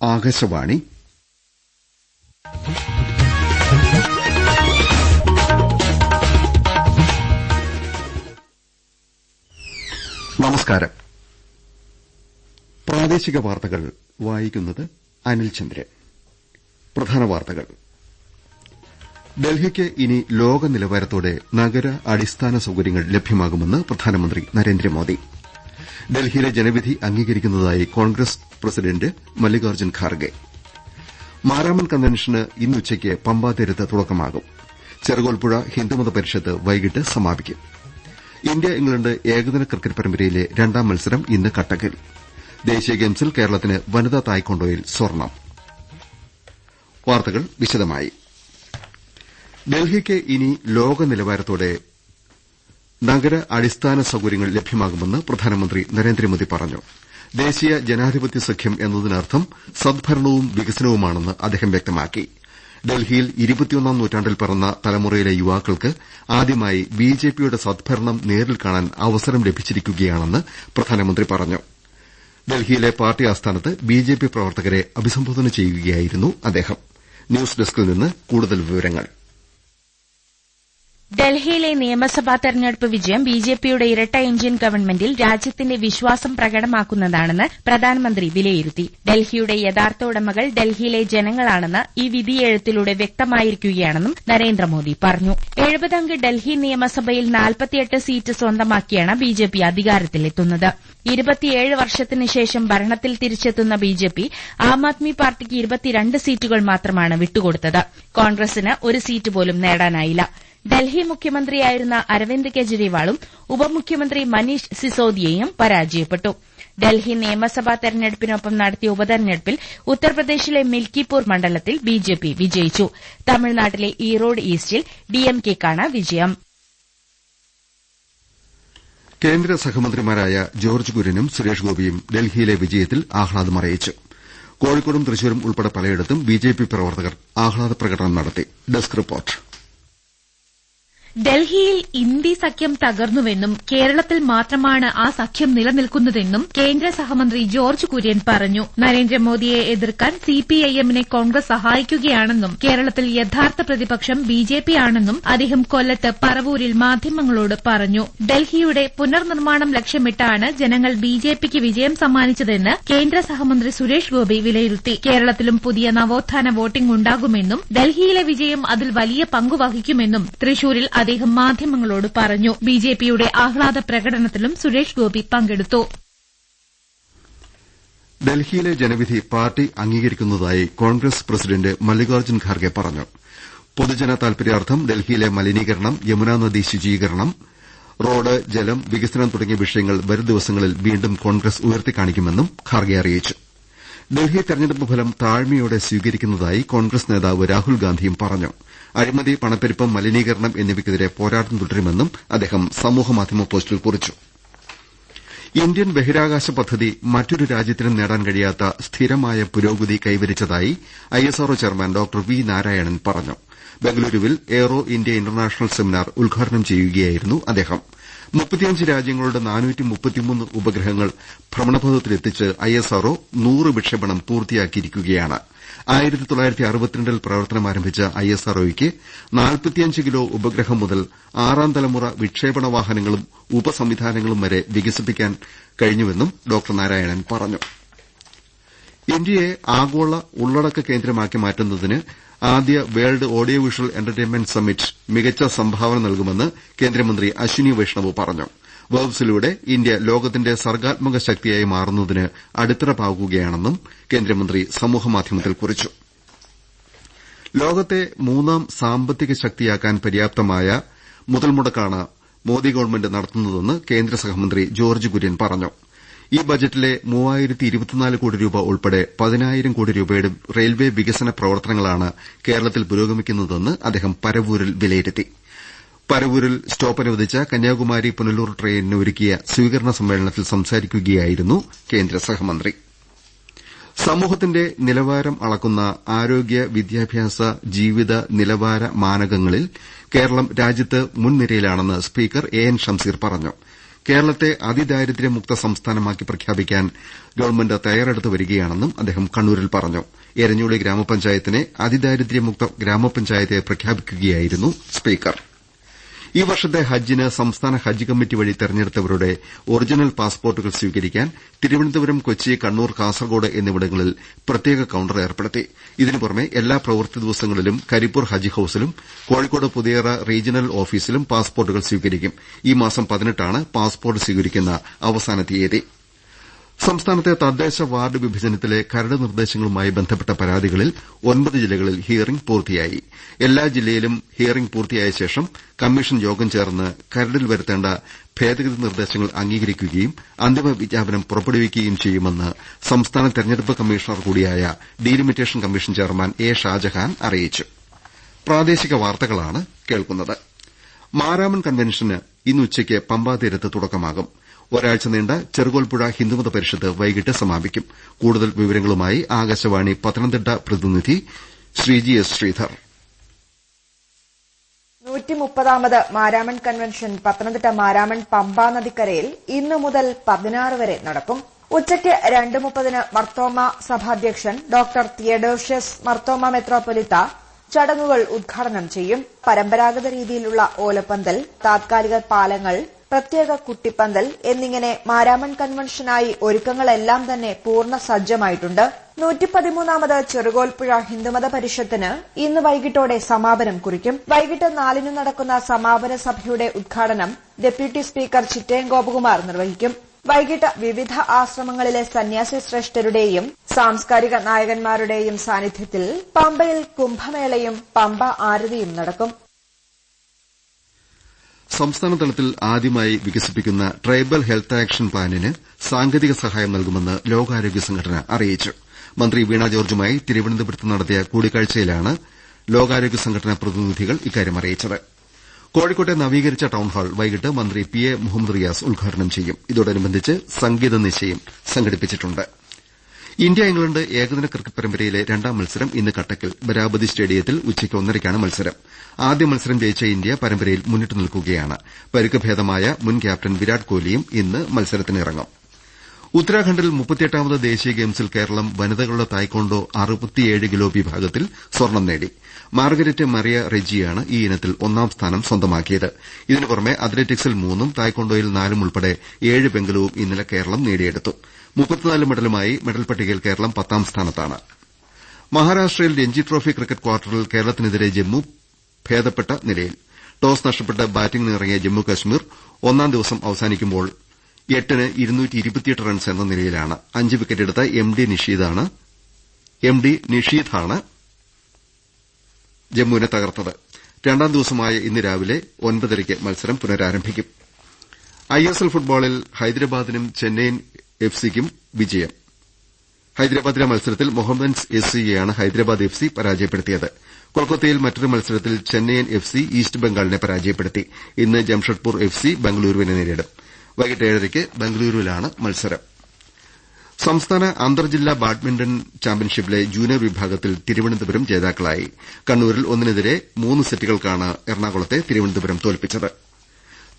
ആകാശവാണി. നമസ്കാരം. പ്രാദേശിക വാർത്തകൾ വായിക്കുന്നത് അനിൽചന്ദ്രൻ. പ്രധാന വാർത്തകൾ. ഡൽഹിക്ക് ഇനി ലോക നിലവാരത്തോടെ നഗര അടിസ്ഥാന സൌകര്യങ്ങൾ ലഭ്യമാകുമെന്ന് പ്രധാനമന്ത്രി നരേന്ദ്രമോദി. ഡൽഹിയിലെ ജനവിധി അംഗീകരിക്കുന്നതായി കോൺഗ്രസ് പ്രസിഡന്റ് മല്ലികാർജ്ജുൻ ഖാർഗെ. മാരാമൺ കൺവെൻഷന് ഇന്നുച്ചയ്ക്ക് പമ്പാതീരത്ത് തുടക്കമാകും. ചെറുകോൽപ്പുഴ ഹിന്ദുമത പരിഷത്ത് വൈകിട്ട് സമാപിക്കും. ഇന്ത്യ ഇംഗ്ലണ്ട് ഏകദിന ക്രിക്കറ്റ് പരമ്പരയിലെ രണ്ടാം മത്സരം ഇന്ന് കട്ടക്കിൽ. ദേശീയ ഗെയിംസിൽ കേരളത്തിന് വനിതാ തായ്ക്കൊണ്ടോയിൽ സ്വർണ്ണം. വാർത്തകൾ വിശദമായി. ഡൽഹിക്ക് ഇനി ലോക നിലവാരത്തോടെ നഗര അടിസ്ഥാന സൌകര്യങ്ങൾ ലഭ്യമാകുമെന്ന് പ്രധാനമന്ത്രി നരേന്ദ്രമോദി പറഞ്ഞു. ദേശീയ ജനാധിപത്യ സഖ്യം എന്നതിനർത്ഥം സദ്ഭരണവും വികസനവുമാണെന്ന് അദ്ദേഹം വ്യക്തമാക്കി. ഡൽഹിയിൽ 21ാം നൂറ്റാണ്ടിൽ പിറന്ന തലമുറയിലെ യുവാക്കൾക്ക് ആദ്യമായി ബിജെപിയുടെ സദ്ഭരണം നേരിൽ കാണാൻ അവസരം ലഭിച്ചിരിക്കുകയാണെന്ന് പ്രധാനമന്ത്രി പറഞ്ഞു. ഡൽഹിയിലെ പാർട്ടി ആസ്ഥാനത്ത് ബിജെപി പ്രവർത്തകരെ അഭിസംബോധന ചെയ്യുകയായിരുന്നു അദ്ദേഹം. ന്യൂസ് ഡെസ്കിൽ നിന്ന് കൂടുതൽ വിവരങ്ങൾ. ഡൽഹിയിലെ നിയമസഭാ തെരഞ്ഞെടുപ്പ് വിജയം ബിജെപിയുടെ ഇരട്ട എഞ്ചിൻ ഗവൺമെന്റിൽ രാജ്യത്തിന്റെ വിശ്വാസം പ്രകടമാക്കുന്നതാണെന്ന് പ്രധാനമന്ത്രി വിലയിരുത്തി. ഡൽഹിയുടെ യഥാർത്ഥ ഉടമകൾ ഡൽഹിയിലെ ജനങ്ങളാണെന്ന് ഈ വിധിയെഴുത്തിലൂടെ വ്യക്തമായിരിക്കുകയാണെന്നും നരേന്ദ്രമോദി പറഞ്ഞു. 70 അംഗ ഡൽഹി നിയമസഭയിൽ 48 സീറ്റ് സ്വന്തമാക്കിയാണ് ബിജെപി അധികാരത്തിലെത്തുന്നത്. 27 വർഷത്തിന് ശേഷം ഭരണത്തിൽ തിരിച്ചെത്തുന്ന ബിജെപി ആം ആദ്മി പാർട്ടിക്ക് 22 സീറ്റുകൾ മാത്രമാണ് വിട്ടുകൊടുത്തത്. കോൺഗ്രസിന് ഒരു സീറ്റ് പോലും നേടാനായില്ല. ഡൽഹി മുഖ്യമന്ത്രിയായിരുന്ന അരവിന്ദ് കെജ്രിവാളും ഉപമുഖ്യമന്ത്രി മനീഷ് സിസോദിയയും പരാജയപ്പെട്ടു. ഡൽഹി നിയമസഭാ തെരഞ്ഞെടുപ്പിനൊപ്പം നടത്തിയ ഉപതെരഞ്ഞെടുപ്പിൽ ഉത്തർപ്രദേശിലെ മിൽക്കിപൂർ മണ്ഡലത്തിൽ ബിജെപി വിജയിച്ചു. തമിഴ്നാട്ടിലെ ഈറോഡ് ഈസ്റ്റിൽ ഡിഎംകെക്കാണ് വിജയം. കേന്ദ്ര സഹമന്ത്രിമാരായ ജോർജ് കുര്യനും സുരേഷ് ഗോപിയും ഡൽഹിയിലെ വിജയത്തിൽ ആഹ്ലാദമറിയിച്ചു. കോഴിക്കോടും തൃശൂരും ഉൾപ്പെടെ പലയിടത്തും ബിജെപി പ്രവർത്തകർ ആഹ്ലാദ പ്രകടനം നടത്തി. Desk report. ഡൽഹിയിൽ ഇന്ത്യ സഖ്യം തകർന്നുവെന്നും കേരളത്തിൽ മാത്രമാണ് ആ സഖ്യം നിലനിൽക്കുന്നതെന്നും കേന്ദ്ര സഹമന്ത്രി ജോർജ് കുര്യൻ പറഞ്ഞു. നരേന്ദ്രമോദിയെ എതിർക്കാൻ സിപിഐഎമ്മിനെ കോൺഗ്രസ് സഹായിക്കുകയാണെന്നും കേരളത്തിൽ യഥാർത്ഥ പ്രതിപക്ഷം ബിജെപി ആണെന്നും അദ്ദേഹം കൊല്ലത്ത് പറവൂരിൽ മാധ്യമങ്ങളോട് പറഞ്ഞു. ഡൽഹിയുടെ പുനർനിർമ്മാണം ലക്ഷ്യമിട്ടാണ് ജനങ്ങൾ ബിജെപിക്ക് വിജയം സമ്മാനിച്ചതെന്ന് കേന്ദ്ര സഹമന്ത്രി സുരേഷ് ഗോപി വിലയിരുത്തി. കേരളത്തിലും പുതിയ നവോത്ഥാന വോട്ടിംഗ് ഉണ്ടാകുമെന്നും ഡൽഹിയിലെ വിജയം അതിൽ വലിയ പങ്കുവഹിക്കുമെന്നും തൃശൂരിൽ അദ്ദേഹം മാധ്യമങ്ങളോട് പറഞ്ഞു. ബിജെപിയുടെ ആഹ്ലാദ പ്രകടനത്തിലും സുരേഷ് ഗോപി പങ്കെടുത്തു. ഡൽഹിയിലെ ജനവിധി പാർട്ടി അംഗീകരിക്കുന്നതായി കോൺഗ്രസ് പ്രസിഡന്റ് മല്ലികാർജ്ജുൻ ഖാർഗെ പറഞ്ഞു. പൊതുജന താൽപര്യാർത്ഥം ഡൽഹിയിലെ മലിനീകരണം, യമുനാ നദി ശുചീകരണം, റോഡ്, ജലം, വികസനം തുടങ്ങിയ വിഷയങ്ങൾ വരും ദിവസങ്ങളിൽ വീണ്ടും കോൺഗ്രസ് ഉയർത്തിക്കാണിക്കുമെന്നും ഖാർഗെ അറിയിച്ചു. ഡൽഹി തെരഞ്ഞെടുപ്പ് ഫലം താഴ്മയോടെ സ്വീകരിക്കുന്നതായി കോൺഗ്രസ് നേതാവ് രാഹുൽ ഗാന്ധിയും പറഞ്ഞു. അഴിമതി, പണപ്പെരുപ്പം, മലിനീകരണം എന്നിവയ്ക്കെതിരെ പോരാട്ടം തുടരുമെന്നും അദ്ദേഹം സമൂഹമാധ്യമ പോസ്റ്റിൽ കുറിച്ചു. ഇന്ത്യൻ ബഹിരാകാശ പദ്ധതി മറ്റൊരു രാജ്യത്തിനും നേടാൻ കഴിയാത്ത സ്ഥിരമായ പുരോഗതി കൈവരിച്ചതായി ISRO chairman doctor V Narayanan പറഞ്ഞു. ബംഗളൂരുവിൽ എയ്റോ ഇന്ത്യ ഇന്റർനാഷണൽ സെമിനാർ ഉദ്ഘാടനം ചെയ്യുകയായിരുന്നു അദ്ദേഹം. 35 രാജ്യങ്ങളുടെ 433 ഉപഗ്രഹങ്ങൾ ഭ്രമണപഥത്തിലെത്തിച്ച് ഐഎസ്ആർഒ 100 വിക്ഷേപണം പൂർത്തിയാക്കിയിരിക്കുകയാണ്. 1962 പ്രവർത്തനമാരംഭിച്ച ഐഎസ്ആർഒയ്ക്ക് 45 കിലോ ഉപഗ്രഹം മുതൽ 6ാം തലമുറ വിക്ഷേപണ വാഹനങ്ങളും ഉപസംവിധാനങ്ങളും വരെ വികസിപ്പിക്കാൻ കഴിഞ്ഞുവെന്നും ഡോക്ടർ നാരായണൻ പറഞ്ഞു. ഇന്ത്യയെ ആഗോള ഉള്ളടക്ക കേന്ദ്രമാക്കി മാറ്റുന്നതിന് ആദ്യ world audio visual entertainment summit മികച്ച സംഭാവന നൽകുമെന്ന് കേന്ദ്രമന്ത്രി അശ്വിനി വൈഷ്ണവ് പറഞ്ഞു. വേബ്സിലൂടെ ഇന്ത്യ ലോകത്തിന്റെ സർഗ്ഗാത്മക ശക്തിയായി മാറുന്നതിന് അടിത്തറ പാകുകയാണെന്നും കേന്ദ്രമന്ത്രി സമൂഹമാധ്യമത്തിൽ കുറിച്ചു. ലോകത്തെ 3ാം സാമ്പത്തിക ശക്തിയാക്കാൻ പര്യാപ്തമായ മുതൽമുടക്കാണ് മോദി ഗവൺമെന്റ് നടത്തുന്നതെന്ന് കേന്ദ്ര സഹമന്ത്രി ജോർജ് കുര്യൻ പറഞ്ഞു. ഈ ബജറ്റിലെ 3024 കോടി രൂപ ഉൾപ്പെടെ 10,000 കോടി രൂപയുടെ റെയിൽവേ വികസന പ്രവർത്തനങ്ങളാണ് കേരളത്തിൽ പുരോഗമിക്കുന്നതെന്ന് അദ്ദേഹം പരവൂരിൽ വിലയിരുത്തി. പരവൂരിൽ സ്റ്റോപ്പ് അനുവദിച്ച കന്യാകുമാരി പുനലൂർ ട്രെയിനിന് ഒരുക്കിയ സ്വീകരണ സമ്മേളനത്തിൽ സംസാരിക്കുകയായിരുന്നു കേന്ദ്ര സഹമന്ത്രി. സമൂഹത്തിന്റെ നിലവാരം അളക്കുന്ന ആരോഗ്യ, വിദ്യാഭ്യാസ, ജീവിത നിലവാര മാനകങ്ങളിൽ കേരളം രാജ്യത്ത് മുൻനിരയിലാണെന്ന് സ്പീക്കർ എ എൻ ഷംസീർ പറഞ്ഞു. കേരളത്തെ അതിദാരിദ്ര്യമുക്ത സംസ്ഥാനമാക്കി പ്രഖ്യാപിക്കാൻ ഗവൺമെന്റ് തയ്യാറെടുത്ത് വരികയാണെന്നും അദ്ദേഹം കണ്ണൂരിൽ പറഞ്ഞു. എരഞ്ഞോളി ഗ്രാമപഞ്ചായത്തിനെ അതിദാരിദ്ര്യമുക്ത ഗ്രാമപഞ്ചായത്തായി പ്രഖ്യാപിക്കുകയായിരുന്നു സ്പീക്കർ. ഈ വർഷത്തെ ഹജ്ജിന് സംസ്ഥാന ഹജ്ജ് കമ്മിറ്റി വഴി തെരഞ്ഞെടുത്തവരുടെ ഒറിജിനൽ പാസ്പോർട്ടുകൾ സ്വീകരിക്കാൻ തിരുവനന്തപുരം, കൊച്ചി, കണ്ണൂർ, കാസർകോട് എന്നിവിടങ്ങളിൽ പ്രത്യേക കൌണ്ടർ ഏർപ്പെടുത്തി. ഇതിനു പുറമെ എല്ലാ പ്രവൃത്തി ദിവസങ്ങളിലും കരിപ്പൂർ ഹജ്ജ് ഹൌസിലും കോഴിക്കോട് പുതിയറ റീജിയണൽ ഓഫീസിലും പാസ്പോർട്ടുകൾ സ്വീകരിക്കും. ഈ മാസം 18 പാസ്പോർട്ട് സ്വീകരിക്കുന്ന അവസാന തീയതി. സംസ്ഥാനത്തെ തദ്ദേശ വാർഡ് വിഭജനത്തിലെ കരട് നിർദ്ദേശങ്ങളുമായി ബന്ധപ്പെട്ട പരാതികളിൽ 9 ജില്ലകളിൽ ഹിയറിംഗ് പൂർത്തിയായി. എല്ലാ ജില്ലയിലും ഹിയറിംഗ് പൂർത്തിയായ ശേഷം കമ്മീഷൻ യോഗം ചേർന്ന് കരടിൽ വരുത്തേണ്ട ഭേദഗതി നിർദ്ദേശങ്ങൾ അംഗീകരിക്കുകയും അന്തിമ വിജ്ഞാപനം പുറപ്പെടുവിക്കുകയും ചെയ്യുമെന്ന് സംസ്ഥാന തെരഞ്ഞെടുപ്പ് കമ്മീഷണർ കൂടിയായ delimitation commission chairman A Shajahan അറിയിച്ചു. മാരാമൺ കൺവെൻഷന് ഇന്ന് ഉച്ചയ്ക്ക് പമ്പാതീരത്ത് തുടക്കമാകും. ഒരാഴ്ച നീണ്ട ചെറുകോൽപ്പുഴ ഹിന്ദുമത പരിഷത്ത് വൈകിട്ട് സമാപിക്കും. കൂടുതൽ വിവരങ്ങളുമായി ആകാശവാണി പത്തനംതിട്ട പ്രതിനിധി ശ്രീജി എസ് ശ്രീധർ. 130ാമത് മാരാമൺ കൺവെൻഷൻ പത്തനംതിട്ട മാരാമൺ പമ്പാ നദിക്കരയിൽ ഇന്നു മുതൽ 16 വരെ നടക്കും. ഉച്ചയ്ക്ക് 2:30 മർത്തോമ സഭാധ്യക്ഷൻ ഡോക്ടർ തിയഡോഷ്യസ് മർത്തോമ മെത്രോപൊലിത്ത ചടങ്ങുകൾ ഉദ്ഘാടനം ചെയ്യും. പരമ്പരാഗത രീതിയിലുള്ള ഓലപ്പന്തൽ, താത്കാലിക പാലങ്ങൾ, പ്രത്യേക കുട്ടിപ്പന്തൽ എന്നിങ്ങനെ മാരാമൺ കൺവെൻഷനായി ഒരുക്കങ്ങളെല്ലാം തന്നെ പൂർണ്ണ സജ്ജമായിട്ടുണ്ട്. 113ാമത് ചെറുകോൽപ്പുഴ ഹിന്ദുമത പരിഷത്തിന് ഇന്ന് വൈകിട്ടോടെ സമാപനം കുറിക്കും. വൈകിട്ട് 4 നടക്കുന്ന സമാപന സഭയുടെ ഉദ്ഘാടനം ഡെപ്യൂട്ടി സ്പീക്കർ ചിറ്റയം ഗോപകുമാർ നിർവഹിക്കും. വൈകിട്ട് വിവിധ ആശ്രമങ്ങളിലെ സന്യാസി ശ്രേഷ്ഠരുടെയും സാംസ്കാരിക നായകന്മാരുടെയും സാന്നിധ്യത്തിൽ പമ്പയിൽ കുംഭമേളയും പമ്പ ആരതിയും നടക്കും. സംസ്ഥാനതലത്തിൽ ആദ്യമായി വികസിപ്പിക്കുന്ന ട്രൈബൽ ഹെൽത്ത് ആക്ഷൻ പ്ലാനിന് സാങ്കേതിക സഹായം നൽകുമെന്ന് ലോകാരോഗ്യ സംഘടന അറിയിച്ചു. മന്ത്രി വീണ ജോർജുമായി തിരുവനന്തപുരത്ത് നടത്തിയ കൂടിക്കാഴ്ചയിലാണ് ലോകാരോഗ്യ സംഘടനാ പ്രതിനിധികൾ ഇക്കാര്യം അറിയിച്ചത്. കോഴിക്കോട്ടെ നവീകരിച്ച ടൌൺഹാൾ വൈകിട്ട് മന്ത്രി പി എ മുഹമ്മദ് റിയാസ് ഉദ്ഘാടനം ചെയ്യും. ഇതോടനുബന്ധിച്ച് സംഗീത നിശയും സംഘടിപ്പിച്ചിട്ടുണ്ട്. ഇന്ത്യ ഇംഗ്ലണ്ട് ഏകദിന ക്രിക്കറ്റ് പരമ്പരയിലെ 2ാം മത്സരം ഇന്ന് കട്ടക്കിൽ ബരാബതി സ്റ്റേഡിയത്തിൽ ഉച്ചയ്ക്ക് 1:30ക്കാണ് മത്സരം. ആദ്യ മത്സരം ജയിച്ച ഇന്ത്യ പരമ്പരയിൽ മുന്നിട്ട് നിൽക്കുകയാണ്. പരിക്ക് ഭേദമായ മുൻ ക്യാപ്റ്റൻ വിരാട് കോഹ്ലിയും ഇന്ന് മത്സരത്തിനിറങ്ങും. ഉത്തരാഖണ്ഡിൽ 38ാമത് ദേശീയ ഗെയിംസിൽ കേരളം വനിതകളുടെ തായ്ക്കൊണ്ടോ 67 കിലോ വിഭാഗത്തിൽ സ്വർണം നേടി. മാർഗരറ്റ് മറിയ റെജിയാണ് ഈ ഇനത്തിൽ 1ാം സ്ഥാനം സ്വന്തമാക്കിയത്. ഇതിനു പുറമെ അത്ലറ്റിക്സിൽ 3ഉം തായ്ക്കൊണ്ടോയിൽ 4ഉം ഉൾപ്പെടെ 7 വെങ്കലവും ഇന്നലെ കേരളം നേടിയെടുത്തു. 34 മെഡലുമായി മെഡൽ പട്ടികയിൽ കേരളം 10ാം സ്ഥാനത്താണ്. മഹാരാഷ്ട്രയിൽ രഞ്ജി ട്രോഫി ക്രിക്കറ്റ് ക്വാർട്ടറിൽ കേരളത്തിനെതിരെ ജമ്മു ഭേദപ്പെട്ട നിലയിൽ. ടോസ് നഷ്ടപ്പെട്ട് ബാറ്റിംഗിനിറങ്ങിയ ജമ്മു കശ്മീർ 1ാം ദിവസം അവസാനിക്കുമ്പോൾ 8ന് 228 റൺസ് എന്ന നിലയിലാണ്. 5 വിക്കറ്റെടുത്ത എം ഡി നിഷീദാണ് ജമ്മുവിനെ തകർത്തത്. 2ാം ദിവസമായ ഇന്ന് രാവിലെ 9:30ക്ക് മത്സരം പുനരാരംഭിക്കും. ഐഎസ്എൽ ഫുട്ബോളിൽ ഹൈദരാബാദിനും ചെന്നൈയിൻ എഫ്സിക്കും വിജയം. ഹൈദരാബാദിലെ മത്സരത്തിൽ മൊഹമ്മദൻസ് എസ്സിയെയാണ് ഹൈദരാബാദ് എഫ്സി പരാജയപ്പെടുത്തിയത്. കൊൽക്കത്തയിൽ മറ്റൊരു മത്സരത്തിൽ ചെന്നൈയിൻ എഫ്സി ഈസ്റ്റ് ബംഗാളിനെ പരാജയപ്പെടുത്തി. ഇന്ന് ജംഷഡ്പൂർ എഫ്സി ബംഗളൂരുവിനെ നേരിടും. വൈകിട്ട് 7:30ക്ക് ബംഗളൂരുവിലാണ് മത്സരം. സംസ്ഥാന അന്തർജില്ലാ ബാഡ്മിന്റൺ ചാമ്പ്യൻഷിപ്പിലെ ജൂനിയർ വിഭാഗത്തിൽ തിരുവനന്തപുരം ജേതാക്കളായി. കണ്ണൂരിൽ 1-നെതിരെ 3 സെറ്റുകൾക്കാണ് എറണാകുളത്തെ തിരുവനന്തപുരം തോൽപ്പിച്ചത്.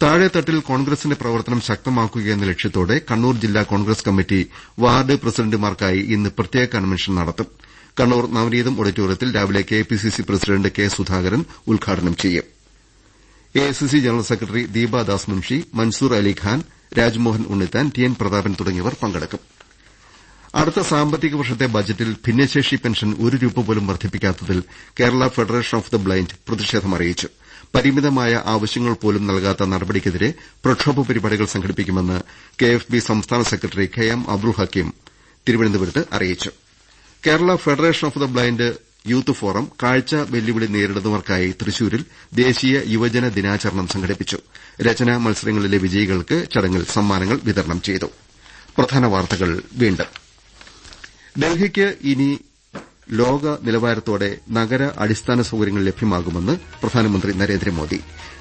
താഴെത്തട്ടിൽ കോൺഗ്രസിന്റെ പ്രവർത്തനം ശക്തമാക്കുകയെന്ന ലക്ഷ്യത്തോടെ കണ്ണൂർ ജില്ലാ കോൺഗ്രസ് കമ്മിറ്റി വാർഡ് പ്രസിഡന്റുമാർക്കായി ഇന്ന് പ്രത്യേക കൺവെൻഷൻ നടത്തും. കണ്ണൂർ നവനീതം ഓഡിറ്റോറിയത്തിൽ രാവിലെ കെപിസിസി പ്രസിഡന്റ് കെ സുധാകരൻ ഉദ്ഘാടനം ചെയ്യും. AICC general secretary Deepadas Munshi, Mansoor Alikhan, Rajmohan Unnithan, T N Prathapan തുടങ്ങിയവർ പങ്കെടുക്കും. അടുത്ത സാമ്പത്തിക വർഷത്തെ ബജറ്റിൽ ഭിന്നശേഷി പെൻഷൻ 1 രൂപ പോലും വർദ്ധിപ്പിക്കാത്തതിൽ Kerala federation of the blind പ്രതിഷേധമറിയിച്ചു. പരിമിതമായ ആവശ്യങ്ങൾ പോലും നൽകാത്ത നടപടിക്കെതിരെ പ്രക്ഷോഭ പരിപാടികൾ സംഘടിപ്പിക്കുമെന്ന് കെഎഫ്ബി സംസ്ഥാന secretary K M Abdul Hakeem തിരുവനന്തപുരത്ത് അറിയിച്ചു. Kerala federation of the blind youth forum കാഴ്ച വെല്ലുവിളി നേരിടുന്നവർക്കായി തൃശൂരിൽ ദേശീയ യുവജന ദിനാചരണം സംഘടിപ്പിച്ചു. രചനാ മത്സരങ്ങളിലെ വിജയികൾക്ക് ചടങ്ങിൽ സമ്മാനങ്ങൾ വിതരണം ചെയ്തു. പ്രധാന വാർത്തകൾ വീണ്ടും. ഡൽഹിക്ക് ഇനി ലോക നിലവാരത്തോടെ നഗര അടിസ്ഥാന സൌകര്യങ്ങൾ ലഭ്യമാകുമെന്ന് പ്രധാനമന്ത്രി നരേന്ദ്രമോദി.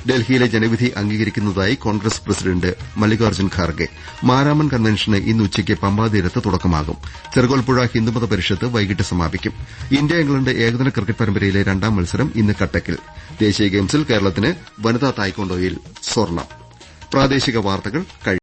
ഡൽഹിയിലെ ജനവിധി അംഗീകരിക്കുന്നതായി കോൺഗ്രസ് പ്രസിഡന്റ് മല്ലികാർജ്ജുൻ ഖാർഗെ. മാരാമൺ കൺവെൻഷന് ഇന്ന് ഉച്ചയ്ക്ക് പമ്പാതീരത്ത് തുടക്കമാകും. ചെറുകോൽപ്പുഴ ഹിന്ദുമത പരിഷത്ത് വൈകിട്ട് സമാപിക്കും. ഇന്ത്യ ഇംഗ്ലണ്ട് ഏകദിന ക്രിക്കറ്റ് പരമ്പരയിലെ 2ാം മത്സരം ഇന്ന് കട്ടക്കിൽ. ദേശീയ ഗെയിംസിൽ കേരളത്തിന് വനിതാ തായ്ക്കൊണ്ടോയിൽ സ്വർണം. പ്രാദേശിക വാർത്തകൾ കഴിഞ്ഞു.